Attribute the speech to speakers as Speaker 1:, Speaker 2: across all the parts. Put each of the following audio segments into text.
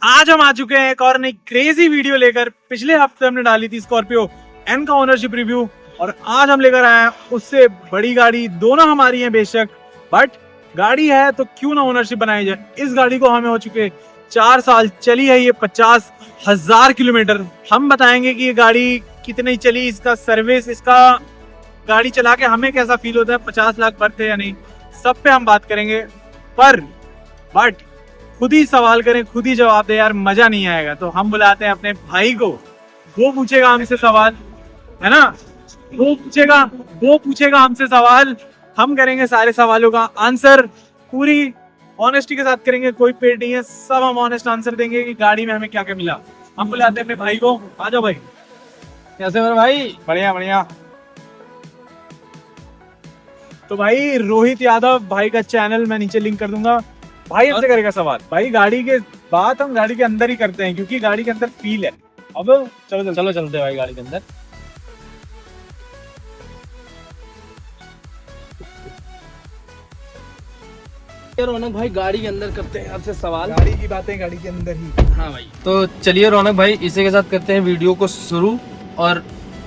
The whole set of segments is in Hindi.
Speaker 1: आज हम आ चुके हैं एक और नई क्रेजी वीडियो लेकर। पिछले हफ्ते हमने डाली थी स्कॉर्पियो एन का ओनरशिप रिव्यू और आज हम लेकर आए हैं उससे बड़ी गाड़ी। दोनों हमारी हैं बेशक, बट गाड़ी है तो क्यों ना ओनरशिप बनाई जाए। इस गाड़ी को हमें हो चुके 4 साल, चली है ये 50,000 किलोमीटर। हम बताएंगे कि ये गाड़ी कितनी चली, इसका सर्विस, इसका गाड़ी चला के हमें कैसा फील होता है, 50 लाख भरते या नहीं, सब पे हम बात करेंगे। बट खुद ही सवाल करें, खुद ही जवाब दे यार, मजा नहीं आएगा। तो हम बुलाते हैं अपने भाई को, वो पूछेगा हमसे सवाल, है ना, वो पूछेगा हमसे सवाल, हम करेंगे सारे सवालों का आंसर पूरी ऑनेस्टी के साथ करेंगे। कोई पेड नहीं है, सब हम ऑनेस्ट आंसर देंगे कि गाड़ी में हमें क्या क्या मिला। हम बुलाते हैं अपने भाई को, आ जाओ भाई।
Speaker 2: कैसे मेरे भाई?
Speaker 1: बढ़िया बढ़िया। तो भाई रोहित यादव भाई का चैनल मैं नीचे लिंक कर दूंगा। भाई हमसे करेगा सवाल। भाई गाड़ी के बात हम गाड़ी के अंदर ही करते हैं क्योंकि गाड़ी के अंदर फील है। अब चलो
Speaker 2: चलते भाई गाड़ी के अंदर। रौनक भाई गाड़ी के अंदर करते हैं आपसे सवाल।
Speaker 1: गाड़ी की बातें गाड़ी के अंदर ही।
Speaker 2: हाँ भाई, तो चलिए रौनक भाई इसी के साथ करते हैं वीडियो को शुरू। और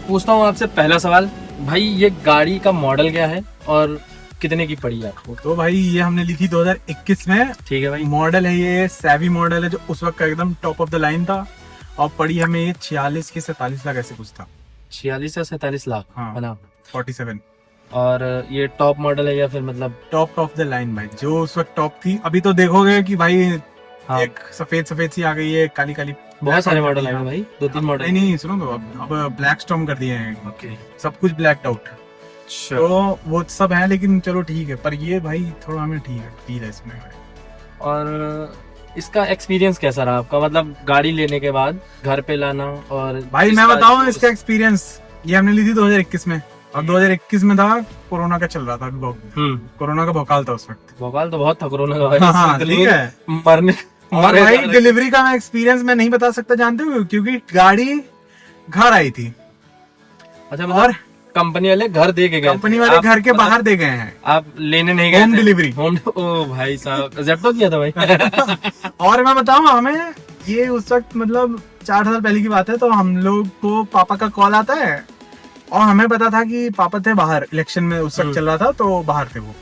Speaker 2: पूछता हूँ आपसे पहला सवाल, भाई ये गाड़ी का मॉडल क्या है और कितने की पड़ी आपको?
Speaker 1: तो भाई ये हमने ली थी 2021 में।
Speaker 2: ठीक है भाई।
Speaker 1: मॉडल है ये सैवी मॉडल है, जो उस वक्त का एकदम टॉप ऑफ द लाइन था। और पड़ी हमें ये 46 के 47 लाख ऐसे कुछ था।
Speaker 2: 46 से 47 लाख?
Speaker 1: हाँ,
Speaker 2: है ना?
Speaker 1: 47।
Speaker 2: और ये टॉप मॉडल है या फिर मतलब
Speaker 1: टॉप ऑफ द लाइन भाई, जो उस वक्त टॉप थी। अभी तो देखोगे कि भाई
Speaker 2: हाँ,
Speaker 1: एक सफेद सी आ गई है, काली काली।
Speaker 2: बहुत सारे मॉडल आए हैं भाई, 2-3 मॉडल।
Speaker 1: नहीं सुनो तो अब ब्लैक स्टॉर्म कर दिए हैं,
Speaker 2: ओके,
Speaker 1: सब कुछ ब्लैक आउट। तो वो सब है, लेकिन चलो ठीक है। पर ये भाई थोड़ा हमें ठीक है, फील है इसमें।
Speaker 2: और इसका एक्सपीरियंस कैसा रहा आपका, मतलब गाड़ी लेने के बाद घर पे लाना? और
Speaker 1: भाई मैं बताऊं इसका एक्सपीरियंस, ये हमने ली थी 2021 में और 2021 में था, कोरोना का चल रहा था अभी। कोरोना का भौकाल था उस वक्त।
Speaker 2: भोकाल तो बहुत था कोरोना का भाई।
Speaker 1: हाँ, ठीक है।
Speaker 2: मरने
Speaker 1: और भाई डिलीवरी का मैं एक्सपीरियंस मैं नहीं बता सकता, जानते हो, क्योंकि गाड़ी घर आई थी।
Speaker 2: अच्छा,
Speaker 1: और
Speaker 2: कंपनी वाले घर दे के गए?
Speaker 1: कंपनी वाले घर के बाहर दे गए हैं,
Speaker 2: आप लेने नहीं गए?
Speaker 1: Home delivery.
Speaker 2: ओ भाई साहब, जेप्टो किया था भाई।
Speaker 1: और मैं बताऊं, हमें ये उस वक्त मतलब 4 साल पहले की बात है। तो हम लोग को पापा का कॉल आता है और हमें पता था कि पापा थे बाहर, इलेक्शन में उस वक्त चल रहा था तो बाहर थे वो।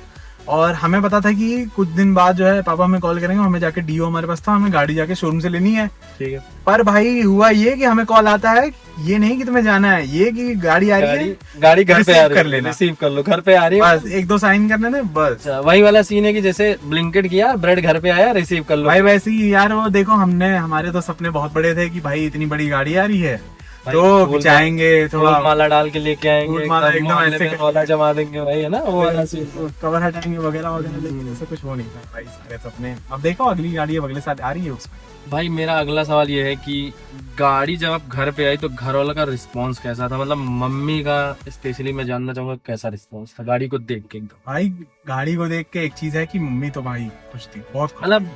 Speaker 1: और हमें पता था कि कुछ दिन बाद जो है पापा हमें कॉल करेंगे, हमें जाके डीओ हमारे पास था, हमें गाड़ी जाके शोरूम से लेनी है। ठीक है। पर भाई हुआ ये कि हमें कॉल आता है, ये नहीं कि तुम्हें जाना है, ये कि गाड़ी आ रही है,
Speaker 2: गाड़ी घर पे आ रही है,
Speaker 1: कर लेना,
Speaker 2: रिसीव कर लो, घर पे आ रही है,
Speaker 1: बस 1-2 साइन करने थे बस।
Speaker 2: वही वाला सीन है कि जैसे ब्लिंकिट किया, ब्रेड घर पे आया, रिसीव कर लो
Speaker 1: भाई। वैसे ही यार, वो देखो हमारे तो सपने बहुत बड़े थे कि भाई इतनी बड़ी गाड़ी आ रही है तो जाएंगे, थोड़ा
Speaker 2: माला डाल के लेके आएंगे,
Speaker 1: एकदम ऐसे
Speaker 2: माला जमा देंगे भाई, है ना, वो वाला सीन।
Speaker 1: कवर हटाएंगे वगैरह वगैरह, लेकिन ऐसा कुछ हो नहीं था भाई, सारे सपने। अब देखो अगली गाड़ी अब अगले साल आ रही है उसमें।
Speaker 2: भाई मेरा अगला सवाल ये है कि गाड़ी जब आप घर पे आई तो घर वालों का रिस्पांस कैसा था? मतलब मम्मी का स्पेशली मैं जानना चाहूंगा कैसा रिस्पांस था गाड़ी को देख के। एकदम
Speaker 1: भाई गाड़ी को देख के एक चीज है कि मम्मी तो भाई खुश थी, बहुत खुश।
Speaker 2: मतलब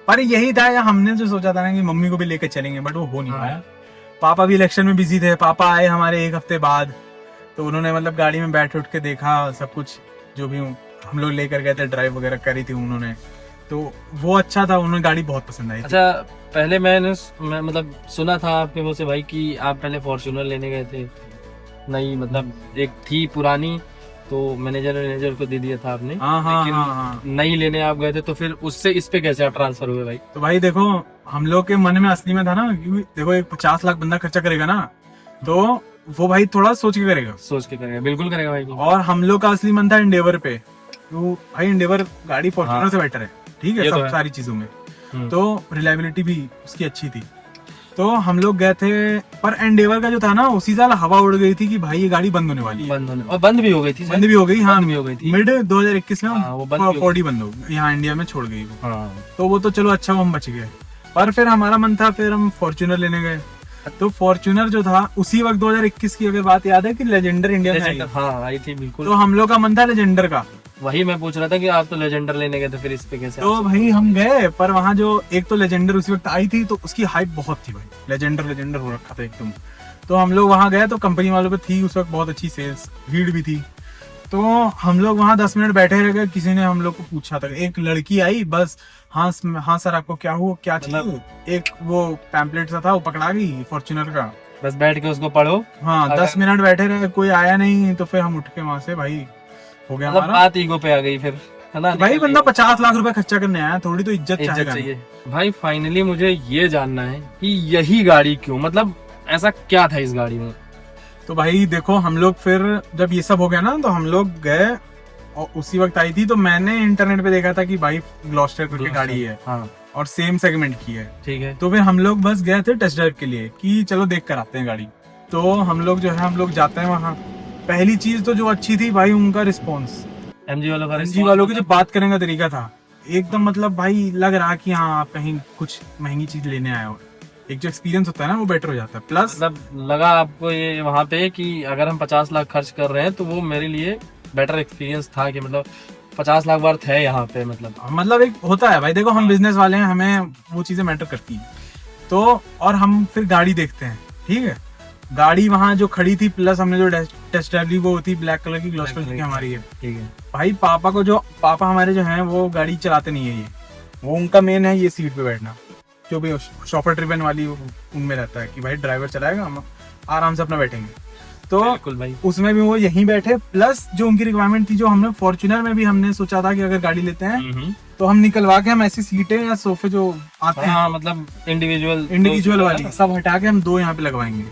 Speaker 1: पर यही था, या हमने जो सोचा था ना कि मम्मी को भी लेकर चलेंगे, बट वो हो नहीं पाया। पापा भी इलेक्शन में बिजी थे। पापा आए हमारे 1 हफ्ते बाद, तो उन्होंने मतलब गाड़ी में बैठ उठ के देखा सब कुछ, जो भी हम लोग लेकर गए थे, ड्राइव वगैरह करी थी उन्होंने, तो वो अच्छा था, उन्हें गाड़ी बहुत पसंद आई।
Speaker 2: अच्छा, पहले मैं मतलब सुना था आपके मुंह से भाई कि आप पहले फॉर्च्यूनर लेने गए थे, नहीं मतलब एक थी पुरानी, तो मैनेजर को दे दिया था आपने। लेकिन नहीं लेने आप गए थे, तो फिर उससे इस पे कैसे आप ट्रांसफर हुए भाई?
Speaker 1: तो भाई देखो, हम लोग के मन में असली में था ना, क्योंकि देखो एक 50 लाख बंदा खर्चा करेगा ना, तो वो भाई थोड़ा सोच के करेगा।
Speaker 2: सोच के करेगा, बिल्कुल करेगा भाई।
Speaker 1: और हम लोग का असली मन था इंडेवर पे। तो भाई इंडेवर गाड़ी फॉर्च्यूनर से बेटर है, ठीक है, सब सारी चीजों में। तो रिलायबिलिटी भी उसकी अच्छी थी। तो हम लोग गए थे, पर एंडेवर का जो था ना, उसी साल हवा उड़ गई थी कि भाई ये गाड़ी बंद होने वाली है।
Speaker 2: और बंद भी हो गई थी।
Speaker 1: बंद भी हो गई, हाँ,
Speaker 2: बंद भी हो गई थी
Speaker 1: मिड 2021 में।
Speaker 2: वो
Speaker 1: फोर्ड बंद हो गई, यहाँ इंडिया में छोड़ गई वो।
Speaker 2: हाँ।
Speaker 1: तो वो तो चलो अच्छा, वो हम बच गए। पर फिर हमारा मन था, फिर हम फॉर्च्यूनर लेने गए। तो फॉर्च्यूनर जो था उसी वक्त 2021 की अगर बात याद है कि लेजेंडर इंडिया में आई।
Speaker 2: हाँ, आई थी बिल्कुल।
Speaker 1: तो हम लोग का मन था लेजेंडर का।
Speaker 2: वही मैं पूछ रहा था कि आप तो लेजेंडर लेने गए थे, फिर इस पे कैसे?
Speaker 1: तो भाई हम गए, पर वहाँ जो एक तो लेजेंडर उसी वक्त आई थी, तो उसकी हाइप बहुत थी भाई, लेजेंडर हो रखा था एकदम। तो हम लोग वहाँ गए, तो कंपनी वालों पे थी उस वक्त बहुत अच्छी सेल्स, भीड़ भी थी। तो हम लोग वहाँ 10 मिनट बैठे रह गए, किसी ने हम लोग को पूछा था, एक लड़की आई बस, हाँ हाँ सर आपको क्या हुआ, क्या चाहिए, एक वो पैम्पलेट सा था वो पकड़ा गई फॉर्च्यूनर का,
Speaker 2: बस बैठ के उसको पढ़ो।
Speaker 1: हाँ 10 मिनट बैठे रहे, कोई आया नहीं, तो फिर हम उठ के वहाँ से भाई हो गया
Speaker 2: मतलब
Speaker 1: हमारा।
Speaker 2: बात ईगो पे आ गई फिर, है ना?
Speaker 1: भाई बंदा 50 लाख रुपए खर्चा करने आया, थोड़ी तो इज्जत चाहिए।
Speaker 2: भाई फाइनली मुझे ये जानना है कि यही गाड़ी क्यों, मतलब ऐसा क्या था इस गाड़ी में?
Speaker 1: तो भाई देखो हम लोग फिर जब ये सब हो गया ना, तो हम लोग गए और उसी वक्त आई थी, तो मैंने इंटरनेट पे देखा था कि भाई ग्लॉस्टर करके गाड़ी है,
Speaker 2: हाँ
Speaker 1: और सेम सेगमेंट की है,
Speaker 2: ठीक है।
Speaker 1: तो फिर हम लोग बस गए थे टेस्ट ड्राइव के लिए कि चलो देख कर आते हैं गाड़ी। तो हम लोग जो है हम लोग जाते हैं वहाँ, पहली चीज तो जो अच्छी थी भाई उनका रिस्पॉन्स,
Speaker 2: एमजी
Speaker 1: वालों की जो बात करने का तरीका था एकदम, मतलब भाई लग रहा कि हाँ आप कहीं कुछ महंगी चीज लेने आए हो, एक जो एक्सपीरियंस होता है ना वो बेटर हो जाता है। प्लस
Speaker 2: मतलब लगा आपको ये वहाँ पे कि अगर हम 50 लाख खर्च कर रहे हैं तो वो मेरे लिए बेटर एक्सपीरियंस था, कि मतलब 50 लाख वर्थ है यहाँ पे, मतलब
Speaker 1: एक होता है भाई, देखो हम बिजनेस वाले हैं, हमें वो चीजें मैटर करती हैं। तो और हम फिर गाड़ी देखते हैं, ठीक है, गाड़ी वहाँ जो खड़ी थी, प्लस हमने जो टेस्ट ड्राइव ली वो होती ब्लैक कलर की ग्लॉस्टर की हमारी है,
Speaker 2: ठीक है।
Speaker 1: भाई पापा हमारे जो हैं वो गाड़ी चलाते नहीं है, ये वो उनका मेन है ये सीट पे बैठना, जो भी शॉफर ट्रिबन वाली उनमें रहता है कि भाई ड्राइवर चलाएगा, हम आराम से अपना बैठेंगे। तो
Speaker 2: बिल्कुल भाई,
Speaker 1: उसमें भी वो यहीं बैठे, प्लस जो उनकी रिक्वायरमेंट थी, जो हमने फॉर्च्यूनर में भी हमने सोचा था कि अगर गाड़ी लेते हैं तो हम निकलवा के हम ऐसी सीटें या सोफे जो आते हैं,
Speaker 2: हाँ मतलब
Speaker 1: इंडिविजुअल वाली सब हटा के हम 2 यहाँ पे लगवाएंगे।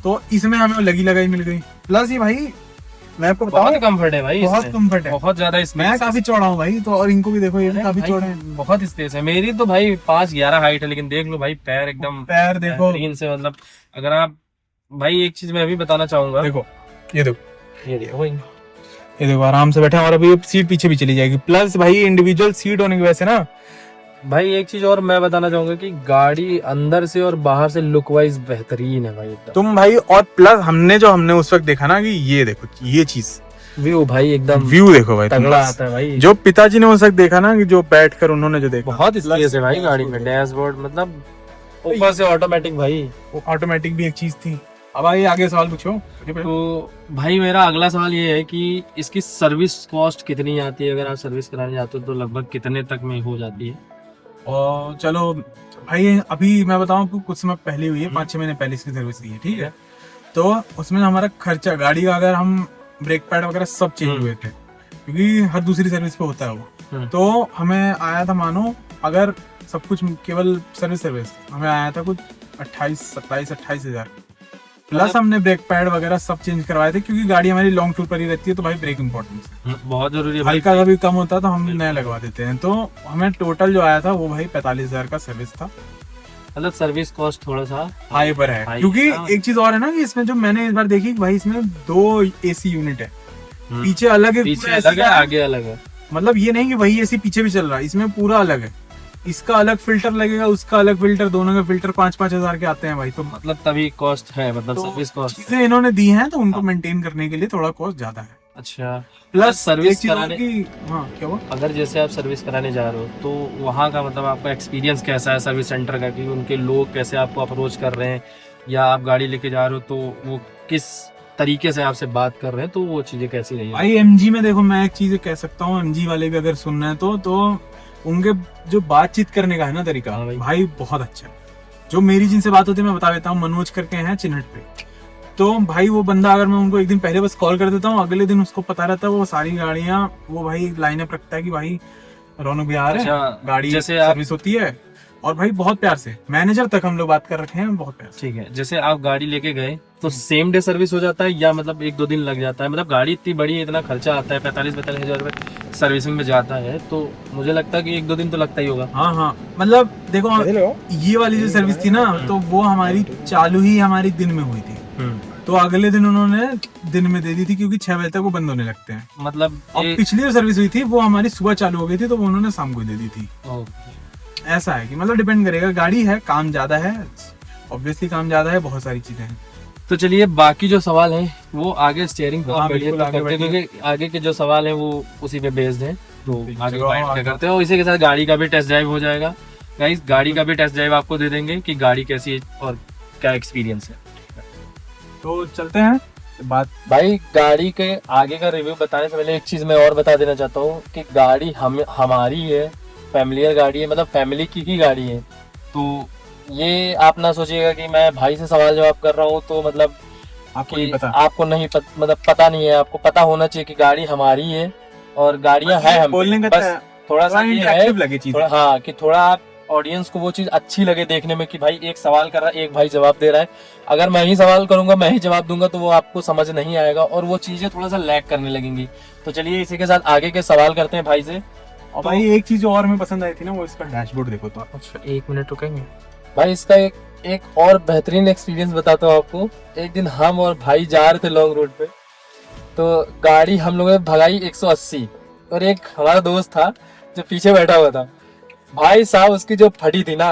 Speaker 1: तो इसमें हमें लगी लगाई मिल गई। प्लस ये भाई मैं आपको बताऊं,
Speaker 2: बहुत कम्फर्ट है भाई,
Speaker 1: बहुत कम्फर्ट है,
Speaker 2: बहुत ज्यादा स्पेस।
Speaker 1: मैं काफी चौड़ा हूँ भाई, तो और इनको भी देखो ये काफी चौड़े हैं,
Speaker 2: बहुत स्पेस है। मेरी तो भाई 5'11" हाइट है, लेकिन देख लो भाई पैर एकदम,
Speaker 1: पैर देखो
Speaker 2: से, मतलब अगर आप भाई एक चीज मैं भी बताना चाहूंगा,
Speaker 1: देखो ये देखो
Speaker 2: ये
Speaker 1: देखो आराम से बैठे हैं, और अभी सीट पीछे भी चली जाएगी। प्लस भाई इंडिविजुअल सीट होने की वजह से ना
Speaker 2: भाई एक चीज और मैं बताना चाहूंगा कि गाड़ी अंदर से और बाहर से लुक वाइज बेहतरीन है भाई एकदम।
Speaker 1: तुम भाई, और प्लस हमने उस वक्त देखा ना कि ये देखो ये चीज
Speaker 2: व्यू भाई एकदम
Speaker 1: व्यू देखो भाई,
Speaker 2: तगड़ा आता है भाई।
Speaker 1: जो पिताजी ने उस वक्त देखा ना कि जो बैठकर उन्होंने जो देखा,
Speaker 2: बहुत स्पेस है भाई गाड़ी में, डैशबोर्ड मतलब ऊपर से ऑटोमेटिक भाई,
Speaker 1: ऑटोमेटिक भी एक चीज थी। अब आइए आगे सवाल पूछो।
Speaker 2: तो भाई मेरा अगला सवाल ये है कि इसकी सर्विस कॉस्ट कितनी आती है, अगर आप सर्विस कराने जाते हो तो लगभग कितने तक में हो जाती है?
Speaker 1: और चलो भाई अभी मैं बताऊं आपको, कुछ समय पहले हुई है, 5-6 महीने पहले इसकी सर्विस की है, ठीक है। तो उसमें हमारा खर्चा गाड़ी का, अगर हम ब्रेक पैड वगैरह सब चेंज हुए थे, क्योंकि हर दूसरी सर्विस पे होता है वो, तो हमें आया था, मानो अगर सब कुछ केवल सर्विस हमें आया था कुछ 27-28 हजार, प्लस हमने ब्रेक पैड वगैरह सब चेंज करवाए थे, क्योंकि गाड़ी हमारी लॉन्ग टूर पर ही रहती है, तो भाई ब्रेक इंपॉर्टेंट है,
Speaker 2: बहुत जरूरी है।
Speaker 1: हल्का का भी कम होता है तो हम नया लगवा देते हैं। तो हमें टोटल जो आया था वो भाई 45,000 का सर्विस था,
Speaker 2: मतलब सर्विस कॉस्ट थोड़ा सा
Speaker 1: हाई पर है, क्योंकि एक चीज और है ना कि इसमें जो मैंने इस बार देखी भाई, इसमें 2 AC यूनिट है, पीछे अलग है,
Speaker 2: आगे अलग है,
Speaker 1: मतलब ये नहीं कि वही AC पीछे भी चल रहा है, इसमें पूरा अलग है, इसका अलग फिल्टर लगेगा, उसका अलग फिल्टर, दोनों के फिल्टर 5-5 हजार के आते हैं भाई। तो
Speaker 2: मतलब तभी कॉस्ट है, मतलब
Speaker 1: तो
Speaker 2: सर्विस कॉस्ट
Speaker 1: चीजें इन्होंने दी हैं, तो उनको मेंटेन करने के लिए थोड़ा कॉस्ट ज्यादा है।
Speaker 2: अच्छा,
Speaker 1: प्लस
Speaker 2: सर्विस कराने,
Speaker 1: हाँ क्या हुआ,
Speaker 2: अगर जैसे आप सर्विस कराने जा रहे हो तो वहाँ का मतलब आपका एक्सपीरियंस कैसा है सर्विस सेंटर का, कि उनके लोग कैसे आपको अप्रोच कर रहे हैं, या आप गाड़ी लेके जा रहे हो तो वो किस तरीके से आपसे बात कर रहे हैं, तो वो चीजें कैसी रही है?
Speaker 1: भाई MG में देखो, मैं एक चीज कह सकता हूँ, MG वाले भी अगर सुन रहे हैं तो उनके जो बातचीत करने का है ना तरीका, भाई बहुत अच्छा है। जो मेरी जिनसे बात होती है मैं बता देता हूँ, मनोज करके हैं चिन्हट पे, तो भाई वो बंदा, अगर मैं उनको एक दिन पहले बस कॉल कर देता हूँ, अगले दिन उसको पता रहता है, वो सारी गाड़ियाँ वो भाई लाइनअप रखता है कि भाई रौनक बिहार है, गाड़ी
Speaker 2: जैसे
Speaker 1: सर्विस होती है, और भाई बहुत प्यार से मैनेजर तक हम लोग बात कर रखे हैं, बहुत प्यार से।
Speaker 2: ठीक है, जैसे आप गाड़ी लेके गए तो सेम डे सर्विस हो जाता है, या मतलब 1-2 दिन लग जाता है? मतलब गाड़ी इतनी बड़ी है, इतना खर्चा आता है, 45-45 हजार रुपए सर्विसिंग में जाता है, तो मुझे लगता है कि 1-2 दिन तो लगता ही होगा।
Speaker 1: हाँ, मतलब देखो ये वाली जो सर्विस थी ना, तो वो हमारी चालू ही हमारी दिन में हुई थी, तो अगले दिन उन्होंने दिन में दे दी थी, क्योंकि 6 बजे तक वो बंद होने लगते हैं।
Speaker 2: मतलब
Speaker 1: और पिछली जो सर्विस हुई थी वो हमारी सुबह चालू हो गई थी, तो वो उन्होंने शाम को दे दी थी। ऐसा है कि मतलब डिपेंड करेगा, गाड़ी है, काम ज्यादा है, ऑब्वियसली काम ज्यादा है, बहुत सारी चीजें हैं।
Speaker 2: तो चलिए बाकी जो सवाल है वो आगे स्टीयरिंग पे
Speaker 1: हाँ,
Speaker 2: बैठिए तो
Speaker 1: आगे
Speaker 2: करते हैं, क्योंकि आगे के जो सवाल है वो उसी पे बेस्ड है, तो आगे
Speaker 1: चलो,
Speaker 2: बैठ के करते हैं। और इसी के साथ गाड़ी का भी टेस्ट ड्राइव हो जाएगा गाइस, गाड़ी का भी टेस्ट ड्राइव आपको दे देंगे कि गाड़ी कैसी है और क्या एक्सपीरियंस है।
Speaker 1: तो चलते हैं। बात।
Speaker 2: भाई गाड़ी के आगे का रिव्यू बताने से पहले एक चीज मैं और बता देना चाहता हूँ कि गाड़ी हमारी है, फैमिलियर गाड़ी है, मतलब फैमिली की ही गाड़ी है। तो ये आप ना सोचिएगा कि मैं भाई से सवाल जवाब कर रहा हूँ तो मतलब
Speaker 1: आपको
Speaker 2: कि
Speaker 1: नहीं पता,
Speaker 2: आपको नहीं मतलब पता नहीं है। आपको पता होना चाहिए कि गाड़ी हमारी है और गाड़ियां हैं हम
Speaker 1: बोलने का
Speaker 2: बस थोड़ा सा ये है
Speaker 1: इंटरेक्टिव लगे चीज।
Speaker 2: थोड़ा, हाँ, कि थोड़ा आप ऑडियंस को वो चीज अच्छी लगे देखने में कि भाई एक सवाल कर रहा है, एक भाई जवाब दे रहा है। अगर मैं ही सवाल करूंगा, मैं ही जवाब दूंगा तो वो आपको समझ नहीं आएगा और वो चीजें थोड़ा सा लैग करने लगेंगी। तो चलिए इसी के साथ आगे के सवाल करते हैं भाई से।
Speaker 1: और भाई एक चीज और हमें पसंद आई थी ना, वो इसका डैशबोर्ड देखो तो।
Speaker 2: अच्छा, 1 मिनट रुकेंगे भाई। इसका एक और बेहतरीन एक्सपीरियंस बताता हूँ आपको। एक दिन हम और भाई जा रहे थे लॉन्ग रूट पे, तो गाड़ी हम लोगों ने भगाई 180 और एक हमारा दोस्त था जो पीछे बैठा हुआ था। भाई साहब उसकी जो फटी थी ना,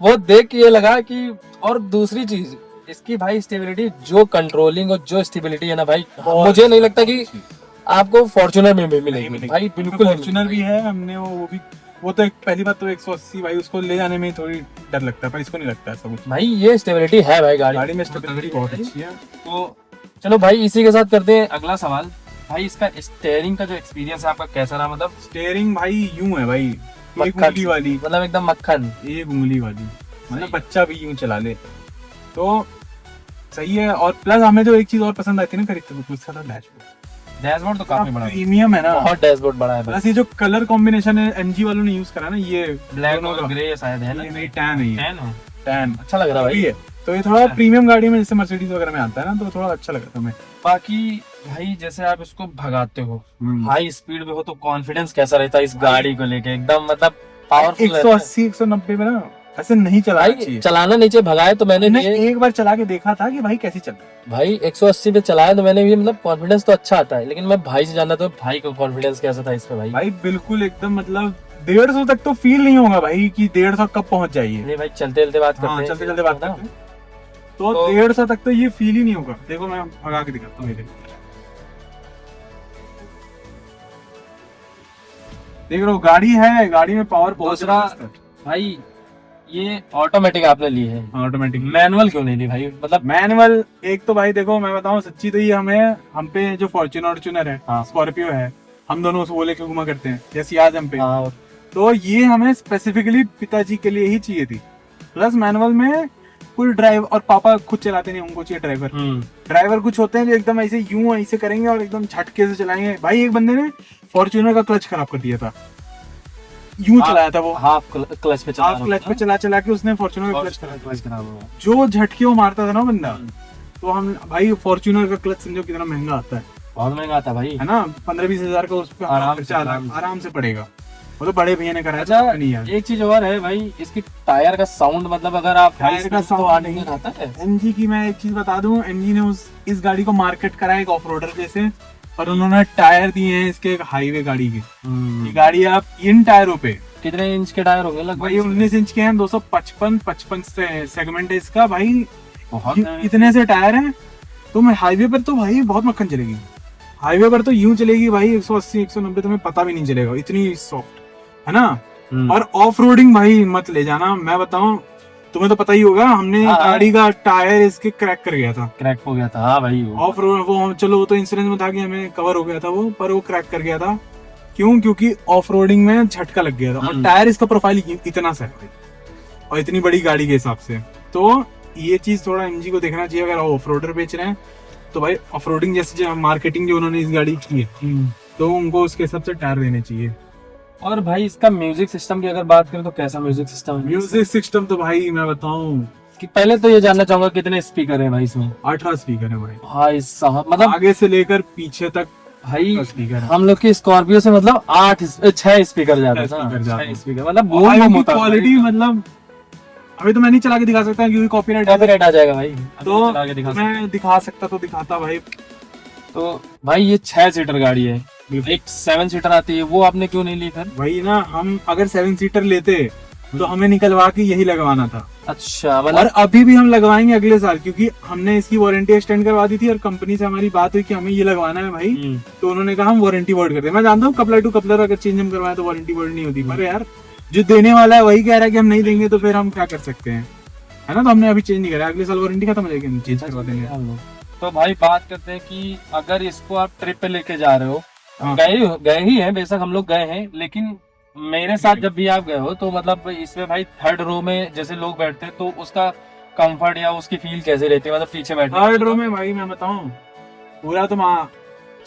Speaker 2: वो देख के ये लगा कि, और दूसरी चीज इसकी भाई स्टेबिलिटी, जो कंट्रोलिंग और जो स्टेबिलिटी है ना भाई, मुझे नहीं लगता कि आपको फॉर्च्यूनर में भी मिलेगी भाई। बिल्कुल
Speaker 1: फॉर्च्यूनर भी है, हमने वो भी, वो तो एक पहली बात तो 180 भाई उसको ले जाने में थोड़ी डर लगता है, पर इसको नहीं लगता ऐसा कुछ।
Speaker 2: भाई ये स्टेबिलिटी है भाई,
Speaker 1: गाड़ी में स्टेबिलिटी बहुत अच्छी है।
Speaker 2: तो चलो भाई इसी के साथ करते हैं अगला सवाल। भाई इसका स्टीयरिंग का जो एक्सपीरियंस है आपका कैसा रहा? मतलब
Speaker 1: स्टीयरिंग भाई यूं है भाई, एक
Speaker 2: मक्खन
Speaker 1: उंगली वाली,
Speaker 2: मतलब एकदम मक्खन,
Speaker 1: एक उंगली वाली, मतलब बच्चा भी यूं चला ले तो सही है। और प्लस हमें जो एक चीज और पसंद आई थी ना खरीदते हुए, उसका था
Speaker 2: डैशबोर्ड तो काफी बड़ा
Speaker 1: प्रीमियम है ना,
Speaker 2: बहुत डैशबोर्ड बड़ा है।
Speaker 1: प्लस ये जो कलर कॉम्बिनेशन है एमजी वालों ने यूज करा ना, ये
Speaker 2: ब्लैक और ग्रे शायद है ना,
Speaker 1: ये नहीं टैन है, ये टैन
Speaker 2: अच्छा लग रहा है भाई।
Speaker 1: तो ये थोड़ा प्रीमियम गाड़ी में जैसे मर्सिडीज वगैरह में आता है ना, तो थोड़ा अच्छा लगा था हमें।
Speaker 2: बाकी भाई जैसे आप इसको भगाते हो, हाई स्पीड में हो, तो कॉन्फिडेंस कैसा रहता है इस गाड़ी को लेके? एकदम मतलब पावरफुल
Speaker 1: 180 190 में ना ऐसे नहीं चलाना चाहिए,
Speaker 2: चलाना नहीं चाहिए। भगाए तो मैंने
Speaker 1: एक बार चला के देखा था कि भाई कैसी चल रहा है।
Speaker 2: भाई 180 पे चलाया तो मैंने भी, मतलब कॉन्फिडेंस तो अच्छा आता है, लेकिन मैं भाई से जानना तो भाई का कॉन्फिडेंस कैसा था इस पे? भाई
Speaker 1: बिल्कुल एकदम मतलब 150 तक तो फील नहीं होगा भाई कि 150 कब पहुंच जाइए।
Speaker 2: नहीं भाई चलते चलते बात करते हैं,
Speaker 1: चलते चलते बात करते हैं, तो 150 तक तो ये फील ही नहीं होगा। देखो मैं भगा के दिखाता हूँ, देख रहे हो गाड़ी है, गाड़ी में पावर बहुत।
Speaker 2: दूसरा भाई ये ऑटोमेटिक आपने ली है,
Speaker 1: ऑटोमेटिक,
Speaker 2: मैनुअल क्यों नहीं ली भाई? मतलब
Speaker 1: मैनुअल एक तो भाई देखो मैं बताऊं सच्ची, तो ये हम पे जो फॉर्च्यूनर है, स्कॉर्पियो है, हम दोनों वो लेके घुमा करते हैं जैसे आज हम पे, तो ये हमें स्पेसिफिकली पिताजी के लिए ही चाहिए थी। प्लस मैनुअल में फुल ड्राइव, और पापा खुद चलाते नहीं, उनको चाहिए ड्राइवर कुछ होते हैं जो एकदम ऐसे यूं ऐसे करेंगे और एकदम झटके से चलाएंगे। भाई एक बंदे ने फॉर्च्यूनर का क्लच खराब कर दिया था, यूं चलाया था वो, हाफ क्लच पे चला के उसने फॉर्च्यूनर का क्लच खराब हुआ। जो झटके वो मारता था ना बंदा, तो हम भाई फॉर्च्यूनर का क्लच समझो कितना महंगा आता है,
Speaker 2: बहुत महंगा आता है भाई, है
Speaker 1: ना, 15-20 हजार का उस पर आराम से पड़ेगा। वो तो बड़े भैया ने कराया।
Speaker 2: अच्छा नहीं है। एक चीज और है भाई, इसकी टायर का साउंड, मतलब अगर आप
Speaker 1: टायर का साउंड नहीं आता है। एमजी की मैं एक चीज बता दूं, एमजी ने इस गाड़ी को मार्केट करा एक ऑफ रोडर जैसे, और उन्होंने टायर दिए हैं इसके हाईवे गाड़ी के। ये गाड़ी आप इन टायरों पे,
Speaker 2: कितने इंच के टायर होंगे लगभग?
Speaker 1: भाई 19 इंच के हैं, 255 सेगमेंट है इसका भाई, इतने से टायर हैं। तो मैं हाईवे पर तो भाई बहुत मक्खन चलेगी, हाईवे पर तो यूं चलेगी भाई 180 190, तुम्हें पता भी नहीं चलेगा, इतनी सॉफ्ट है ना। और ऑफ रोडिंग भाई मत ले जाना, मैं बताऊं तुम्हें तो पता ही होगा, हमने गाड़ी का टायर इसके क्रैक कर गया था,
Speaker 2: क्रैक हो गया था। हाँ भाई
Speaker 1: ऑफ रोड, वो चलो वो तो इंश्योरेंस में था कि हमें कवर हो गया था वो, पर वो क्रैक कर गया था। क्यों? क्योंकि ऑफ रोडिंग में झटका लग गया था, और टायर इसका प्रोफाइल इतना सा है भाई, और इतनी बड़ी गाड़ी के हिसाब से। तो ये चीज थोड़ा एमजी को देखना चाहिए, अगर ऑफ रोडर बेच रहे हैं तो भाई ऑफ रोडिंग जैसे जो मार्केटिंग जो उन्होंने इस गाड़ी की है, तो उनको उसके हिसाब से टायर देने चाहिए।
Speaker 2: और भाई इसका म्यूजिक सिस्टम की अगर बात करें तो कैसा म्यूजिक सिस्टम है?
Speaker 1: म्यूजिक सिस्टम तो भाई मैं बताऊं
Speaker 2: कि पहले तो ये जानना चाहूंगा कितने स्पीकर हैं भाई इसमें?
Speaker 1: 18 स्पीकर है भाई।
Speaker 2: भाई साहब मतलब
Speaker 1: आगे से लेकर पीछे तक
Speaker 2: भाई स्पीकर, हम लोग की स्कॉर्पियो से मतलब 6 स्पीकर जाते हैं, 6 स्पीकर, मतलब
Speaker 1: क्वालिटी, मतलब अभी तो मैं नहीं चला के दिखा सकता क्योंकि कॉपीराइट
Speaker 2: आ जाएगा भाई,
Speaker 1: तो मैं दिखा सकता तो दिखाता भाई।
Speaker 2: तो भाई ये 6 सीटर गाड़ी है, एक 7 सीटर आती है, वो आपने क्यों नहीं ली फिर?
Speaker 1: वही ना, हम अगर 7 सीटर लेते तो हमें निकलवा के यही लगवाना था।
Speaker 2: अच्छा,
Speaker 1: और अभी भी हम लगवाएंगे अगले साल, क्योंकि हमने इसकी वारंटी एक्सटेंड करवा दी थी और कंपनी से हमारी बात हुई कि हमें ये लगवाना है भाई, तो उन्होंने कहा हम वारंटी वर्ड करते हैं। मैं जानता हूँ कपलर टू कपलर अगर चेंज हम करवाए तो वारंटी वर्ड नहीं होती, पर यार जो देने वाला है वही कह रहा है कि हम नहीं देंगे, तो फिर हम क्या कर सकते हैं, है ना। तो हमने अभी चेंज नहीं करा, अगले साल वारंटी खत्म हो जाएगी, चेंज करवा देंगे।
Speaker 2: तो भाई बात करते हैं कि अगर इसको आप ट्रिप पे लेके जा रहे हो,
Speaker 1: हाँ।
Speaker 2: गए ही हैं, बेशक हम लोग गए हैं, लेकिन मेरे साथ जब भी आप गए हो तो मतलब इसमें भाई थर्ड रो में जैसे लोग बैठते हैं तो उसका कंफर्ट या उसकी फील कैसे रहती है, मतलब पीछे बैठने
Speaker 1: थर्ड रो में भाई मैं बताऊं, पूरा तुम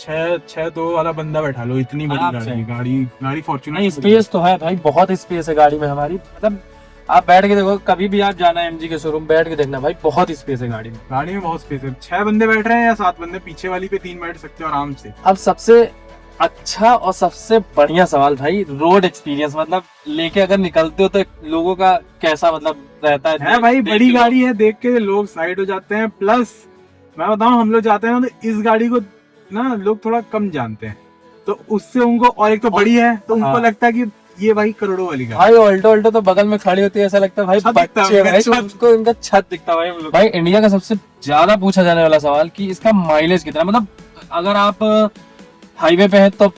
Speaker 1: छह दो वाला बंदा बैठा लो, इतनी बड़ी
Speaker 2: आराम से।
Speaker 1: गाड़ी फॉर्च्यूनर।
Speaker 2: नहीं, स्पेस तो है भाई, बहुत स्पेस है गाड़ी में हमारी, मतलब आप बैठ के देखो, कभी भी आप जाना एमजी के शोरूम बैठ के देखना भाई, बहुत स्पेस है गाड़ी में।
Speaker 1: गाड़ी में बहुत स्पेस है, 6 बंदे बैठ रहे हैं या 7 बंदे, पीछे वाली पे 3 बैठ सकते हो आराम से।
Speaker 2: अब सबसे अच्छा और सबसे बढ़िया सवाल भाई, रोड एक्सपीरियंस, मतलब लेके अगर निकलते हो तो लोगों का कैसा मतलब रहता है
Speaker 1: भाई
Speaker 2: देख
Speaker 1: बड़ी
Speaker 2: के
Speaker 1: गाड़ी है, देख के लोग साइड हो जाते हैं। प्लस मैं बताऊं, हम लोग जाते हैं ना तो इस गाड़ी को ना लोग थोड़ा कम जानते हैं, तो उससे उनको, और एक तो बड़ी है तो उनको
Speaker 2: हाँ।
Speaker 1: लगता है कि ये भाई करोड़ों वाली गाड़ी।
Speaker 2: भाई ऑल्टो तो बगल में खड़ी होती है, ऐसा लगता है भाई
Speaker 1: छत दिखता
Speaker 2: बच्चे
Speaker 1: है,
Speaker 2: हैं भाई,
Speaker 1: छत।
Speaker 2: सबको इनका छत दिखता है भाई हम लोग। भाई इंडिया का सबसे ज्यादा पूछा जाने वाला सवाल कि इसका माइलेज कितना, मतलब अगर आप हाईवे पे है तो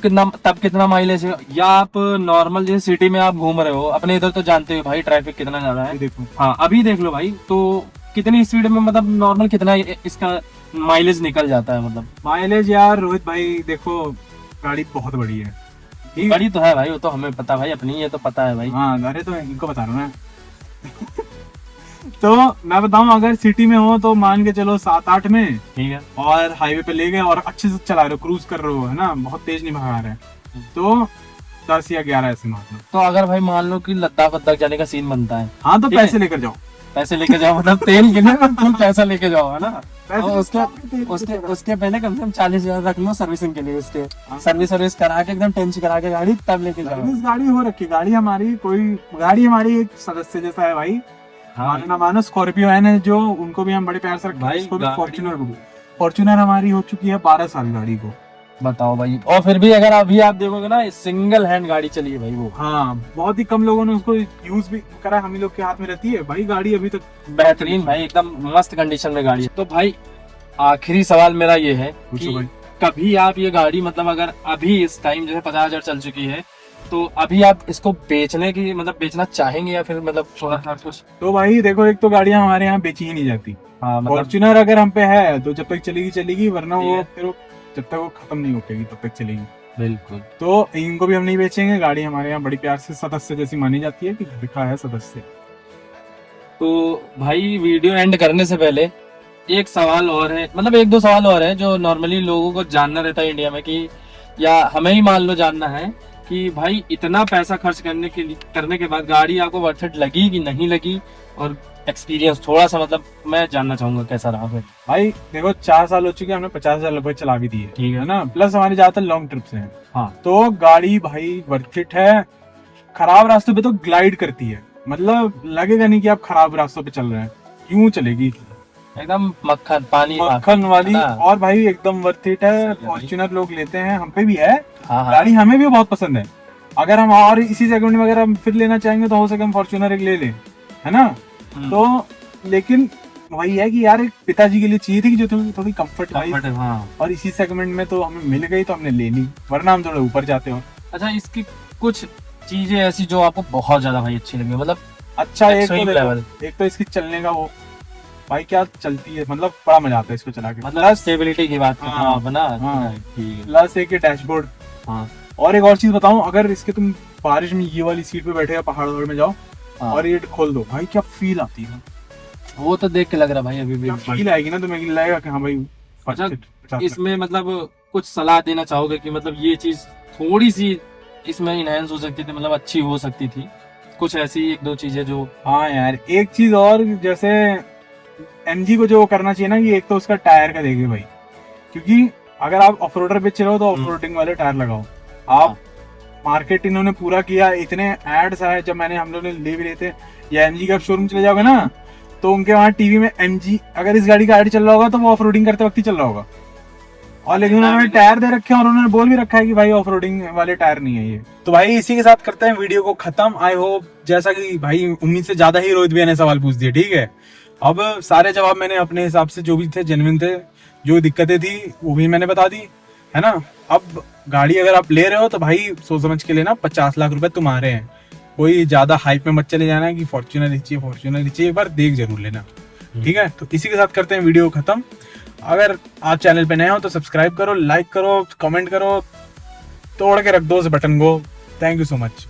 Speaker 2: तब कितना माइलेज है, या आप नॉर्मल जैसे सिटी में आप घूम रहे हो अपने इधर, तो जानते हो भाई ट्रैफिक कितना ज्यादा है।
Speaker 1: देखो
Speaker 2: हाँ अभी देख लो भाई, तो कितनी स्पीड में मतलब नॉर्मल कितना इसका माइलेज निकल जाता है, मतलब
Speaker 1: माइलेज यार रोहित भाई, देखो गाड़ी बहुत बड़ी है, ठीक है?
Speaker 2: बड़ी तो है भाई, वो तो हमें पता भाई, अपनी ये तो पता है भाई।
Speaker 1: हाँ, अरे तो इनको बता रहा हूँ मैं। तो मैं बताऊं, अगर सिटी में हो तो मान के चलो 7-8 में,
Speaker 2: ठीक है।
Speaker 1: और हाईवे पे ले गए और अच्छे से चला रहे हो, क्रूज कर रहे हो, है ना, बहुत तेज नहीं भगा रहे हैं, तो 10 या 11 ऐसे मान लो।
Speaker 2: तो अगर भाई मान लो कि लद्दाख वद्दाख जाने का सीन बनता है,
Speaker 1: हाँ तो
Speaker 2: ठीक है।
Speaker 1: पैसे लेकर जाओ,
Speaker 2: पैसे लेके जाओ, मतलब तेल गिने में तुम पैसा लेके जाओ, है ना।
Speaker 1: पैसे
Speaker 2: और उसके पहले कम से कम 40,000 रख लो सर्विसिंग के लिए, उसके सर्विस करा के एकदम टेंच करा के गाड़ी तब लेके जाओ।
Speaker 1: सर्विस गाड़ी हो रखी, गाड़ी हमारी एक सदस्य जैसा है भाई। मानो ना मानो, स्कॉर्पियो है जो, उनको भी हम बड़े प्यार से रखते हैं,
Speaker 2: भाई
Speaker 1: इसको भी,
Speaker 2: गाड़ी-
Speaker 1: फॉर्च्यूनर हमारी हो चुकी है 12 साल गाड़ी को।
Speaker 2: बताओ भाई, और फिर भी अगर अभी आप देखोगे ना, सिंगल हैंड गाड़ी चली है भाई वो।
Speaker 1: हाँ, बहुत ही कम लोगों ने उसको यूज भी करा, हम ही लोग के हाथ में रहती है भाई गाड़ी अभी तक।
Speaker 2: बेहतरीन भाई, एकदम मस्त कंडीशन में गाड़ी है। तो भाई आखिरी सवाल मेरा ये है कि
Speaker 1: भाई।
Speaker 2: कभी आप ये गाड़ी, मतलब अगर अभी इस टाइम जैसे 50,000 चल चुकी है, तो अभी आप इसको बेचने की, मतलब बेचना चाहेंगे या फिर मतलब थोड़ा सा कुछ।
Speaker 1: तो भाई देखो, एक तो गाड़ियां हमारे यहाँ बेची ही नहीं जाती।
Speaker 2: हाँ मतलब
Speaker 1: फॉर्च्यूनर अगर हम पे है तो जब तक चलेगी, वरना
Speaker 2: ठीक
Speaker 1: वो
Speaker 2: है।
Speaker 1: फिर जब तक वो खत्म नहीं होगी तब तक चलेगी।
Speaker 2: बिल्कुल।
Speaker 1: तो इनको भी हम नहीं बेचेंगे, गाड़ी हमारे यहाँ बड़ी प्यार से सदस्य जैसी मानी जाती है कि घर का है सदस्य।
Speaker 2: तो भाई वीडियो एंड करने से पहले एक सवाल और है, मतलब एक दो सवाल और है जो नॉर्मली लोगों को जानना रहता है इंडिया में, कि या हमें ही मान लो जानना है कि भाई इतना पैसा खर्च करने के बाद गाड़ी आपको वर्थ इट लगी कि नहीं लगी, और एक्सपीरियंस थोड़ा सा मतलब मैं जानना चाहूंगा कैसा रहा फिर।
Speaker 1: भाई देखो, 4 साल हो चुके हैं, हमने 50,000 लगभग चला भी दी है,
Speaker 2: ठीक
Speaker 1: है ना, प्लस हमारे ज्यादातर लॉन्ग ट्रिप्स हैं।
Speaker 2: हाँ।
Speaker 1: तो गाड़ी भाई वर्थ इट है। खराब रास्तों पे तो ग्लाइड करती है, मतलब लगेगा नहीं कि आप खराब रास्तों पे चल रहे हैं, यूं चलेगी
Speaker 2: एकदम मक्खन पानी
Speaker 1: मक्खन वाली।
Speaker 2: हाँ।
Speaker 1: और भाई एकदम वर्थ इट है। फॉर्च्यूनर लोग लेते हैं, हम पे भी है
Speaker 2: हाँ हाँ।
Speaker 1: गाड़ी, हमें भी बहुत पसंद है। अगर हम और इसी सेगमेंट में अगर हम फिर लेना चाहेंगे तो हो सके हम फॉर्च्यूनर एक ले लें, है ना। तो लेकिन वही है कि यार एक पिताजी के लिए चाहिए थी कि जो थोड़ी कंफर्ट वाइज,
Speaker 2: हाँ।
Speaker 1: और इसी सेगमेंट में तो हमें मिल गई तो हमने ले ली, वरना हम थोड़ा ऊपर जाते हो।
Speaker 2: अच्छा, इसकी कुछ चीजें ऐसी जो आपको बहुत ज्यादा भाई अच्छी लगी, मतलब
Speaker 1: अच्छा,
Speaker 2: लेवल,
Speaker 1: एक तो इसकी चलने का वो भाई क्या चलती है, मतलब बड़ा मजा आता है इसको चला के।
Speaker 2: मतलब स्टेबिलिटी की बात करते हैं
Speaker 1: हाँ,
Speaker 2: आप ना।
Speaker 1: हाँ।
Speaker 2: ठीक है।
Speaker 1: प्लस एक डैशबोर्ड।
Speaker 2: हाँ।
Speaker 1: और एक और चीज बताऊं, अगर इसके तुम बारिश में ये वाली सीट पे बैठे या पहाड़ में जाओ,
Speaker 2: हाँ।
Speaker 1: और ये खोल दो भाई, क्या फील आती है,
Speaker 2: वो तो देख के लग रहा भाई अभी भी
Speaker 1: फील आएगी ना, तुम्हें लगेगा कि हाँ भाई
Speaker 2: अच्छा,
Speaker 1: 50
Speaker 2: इसमें मतलब कुछ सलाह देना चाहोगे कि मतलब ये चीज थोड़ी सी इसमें इनहेंस हो सकती थी, मतलब अच्छी हो सकती थी, कुछ ऐसी एक दो चीजें जो।
Speaker 1: हाँ यार, एक चीज और, जैसे एमजी को जो करना चाहिए ना, कि एक तो उसका टायर का देखे भाई, क्योंकि अगर आप ऑफ रोडर पे चलो तो ऑफ रोडिंग वाले टायर लगाओ आप। मार्केट इन्होंने पूरा किया, इतने एड्स आए, जब हम लोग ने ले भी रहे थे, या एमजी का शोरूम चले जाओगे ना तो उनके वहाँ टीवी में एमजी, अगर इस गाड़ी का एड चल रहा होगा तो वो ऑफ रोडिंग करते वक्त ही चल रहा होगा। और लेकिन उन्होंने टायर दे रखे हैं और उन्होंने बोल भी रखा है कि भाई ऑफ रोडिंग वाले टायर नहीं है ये। तो भाई इसी के साथ करते हैं वीडियो को खत्म। आई होप, जैसा कि भाई उम्मीद से ज्यादा ही रोहित भैया ने सवाल पूछ दिए, ठीक है। अब सारे जवाब मैंने अपने हिसाब से जो भी थे जेन्युइन थे, जो दिक्कतें थी वो भी मैंने बता दी, है ना। अब गाड़ी अगर आप ले रहे हो तो भाई सोच समझ के लेना, 50 लाख रुपए तुम्हारे हैं, कोई ज्यादा हाइप में मत चले जाना कि फॉर्च्यूनर चाहिए, एक बार देख जरूर लेना, ठीक है। तो इसी के साथ करते हैं वीडियो खत्म। अगर आप चैनल पे नए हो तो सब्सक्राइब करो, लाइक करो, कमेंट करो, तोड़ के रख दो उस बटन को। Thank you so much.